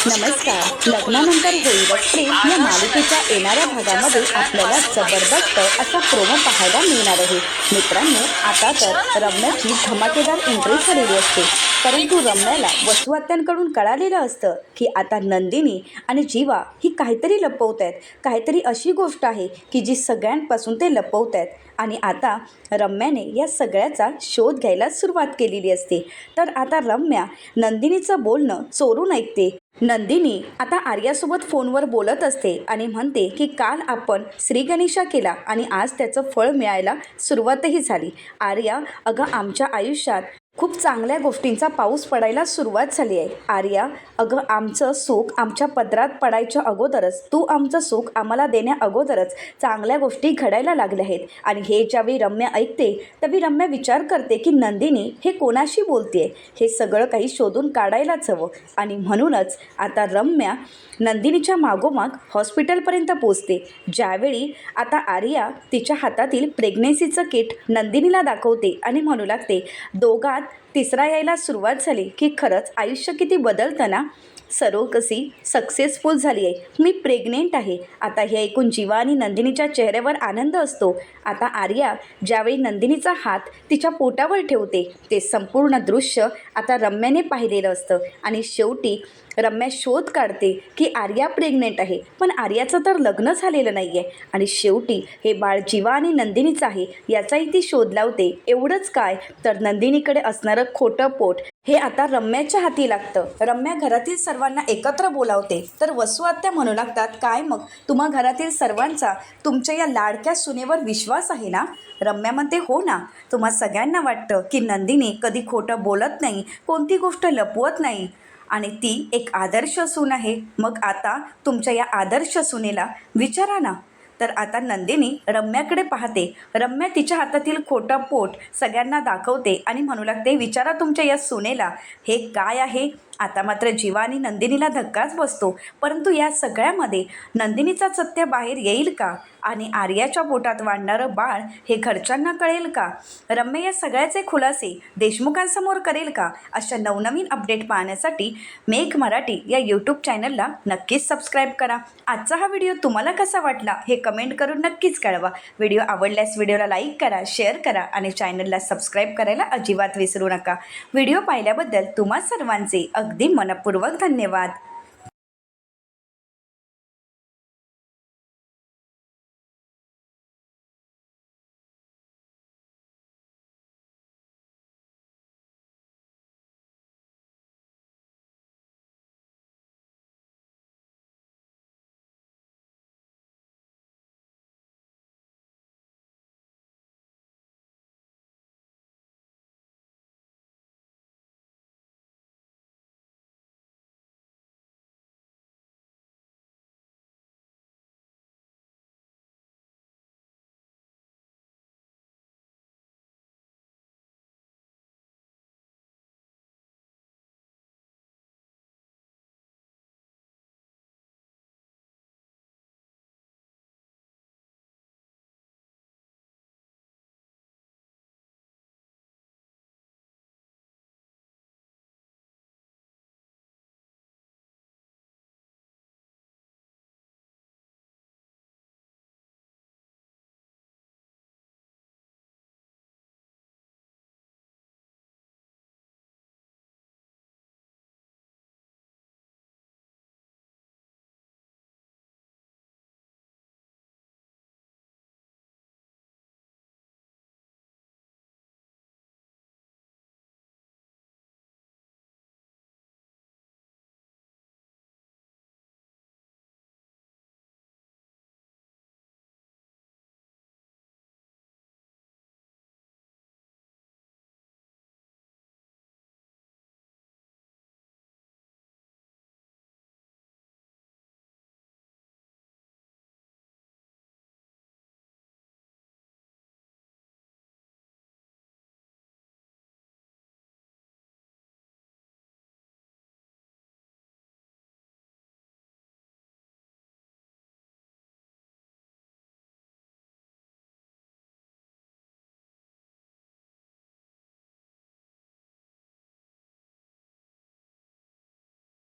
नमस्कार. लग्नानंतर होईलच प्रेम या मालिकेच्या येणाऱ्या भागामध्ये आपल्याला जबरदस्त असा प्रोमो पाहायला मिळणार आहे. मित्रांनो, आता तर रम्याची धमाकेदार एंट्री झालेली असते, परंतु रम्याला वसुआत्यांकडून कळालेलं असतं की आता नंदिनी आणि जीवा ही काहीतरी लपवत आहेत. काहीतरी अशी गोष्ट आहे की जी सगळ्यांपासून ते लपवत आहेत आणि आता रम्याने या सगळ्याचा शोध घ्यायला सुरुवात केलेली असते. तर आता रम्या नंदिनीचं बोलणं चोरून ऐकते. नंदिनी आता आर्यासोबत फोनवर बोलत असते आणि म्हणते की काल आपण श्रीगणेशा केला आणि आज त्याचं फळ मिळायला सुरुवातही झाली. आर्या, अगं आमच्या आयुष्यात खूप चांगल्या गोष्टींचा पाऊस पडायला सुरुवात झाली आहे. आर्या, अगं आमचं सुख आमच्या पदरात पडायच्या अगोदरच, तू आमचं सुख आम्हाला देण्या अगोदरच चांगल्या गोष्टी घडायला लागल्या आहेत. आणि हे ज्यावेळी रम्या ऐकते त्यावेळी रम्या विचार करते की नंदिनी हे कोणाशी बोलते, हे सगळं काही शोधून काढायलाच हवं. आणि म्हणूनच आता रम्या नंदिनीच्या मागोमाग हॉस्पिटलपर्यंत पोचते. ज्यावेळी आता आर्या तिच्या हातातील प्रेग्नेन्सीचं किट नंदिनीला दाखवते आणि म्हणू लागते, दोघात तिसरा यायला सुरुवात झाली की खरंच आयुष्य किती बदलतं ना. सरोगसी सक्सेसफुल झाली आहे, मी प्रेग्नेंट आहे. आता हे ऐकून जीवा आणि नंदिनीच्या चेहऱ्यावर आनंद असतो. आता आर्या ज्यावेळी नंदिनीचा हात तिच्या पोटावर ठेवते ते संपूर्ण दृश्य आता रम्याने पाहिलेलं असतं. आणि शेवटी रम्या शोध काढते की आर्या प्रेग्नेंट आहे, पण आर्याचं तर लग्न झालेलं नाही आहे. आणि शेवटी हे बाळ जीवा आणि नंदिनीचं आहे याचाही ती शोध लावते. एवढंच काय, तर नंदिनीकडे असणारं खोटं पोट हे आता रम्याच्या हाती लागतं. रम्या घरातील सर्वांना एकत्र बोलावते तर वसुआत्या म्हणू लागतात, काय मग तुम्हा घरातील सर्वांचा तुमच्या या लाडक्या सुनेवर विश्वास आहे ना. रम्या म्हणते, हो ना. तुम्हा सगळ्यांना वाटतं की नंदिनी कधी खोटं बोलत नाही, कोणती गोष्ट लपवत नाही आणि ती एक आदर्श सून आहे. मग आता तुमच्या या आदर्श सुनेला विचारा ना. तर आता नंदिनी रम्याकडे पाहते. रम्या तिच्या हातातील खोटं पोट सगळ्यांना दाखवते आणि म्हणू लागते, विचारा तुमच्या या सुनेला हे काय आहे. आता मात्र जीवा आणि नंदिनीला धक्काच बसतो. परंतु या सगळ्यामध्ये नंदिनीचा सत्य बाहेर येईल का आणि आर्याच्या पोटात वाढणारं बाळ हे घरच्यांना कळेल का. रम्या या सगळ्याचे खुलासे देशमुखांसमोर करेल का. अशा नवनवीन अपडेट पाहण्यासाठी मेघ मराठी या यूट्यूब चॅनलला नक्कीच सबस्क्राईब करा. आजचा हा व्हिडिओ तुम्हाला कसा वाटला हे कमेंट करून नक्कीच कळवा. व्हिडिओ आवडल्यास व्हिडिओला लाईक करा, शेअर करा आणि चॅनलला सबस्क्राईब करायला अजिबात विसरू नका. व्हिडिओ पाहिल्याबद्दल तुम्हा सर्वांचे अगदी मनपूर्वक धन्यवाद.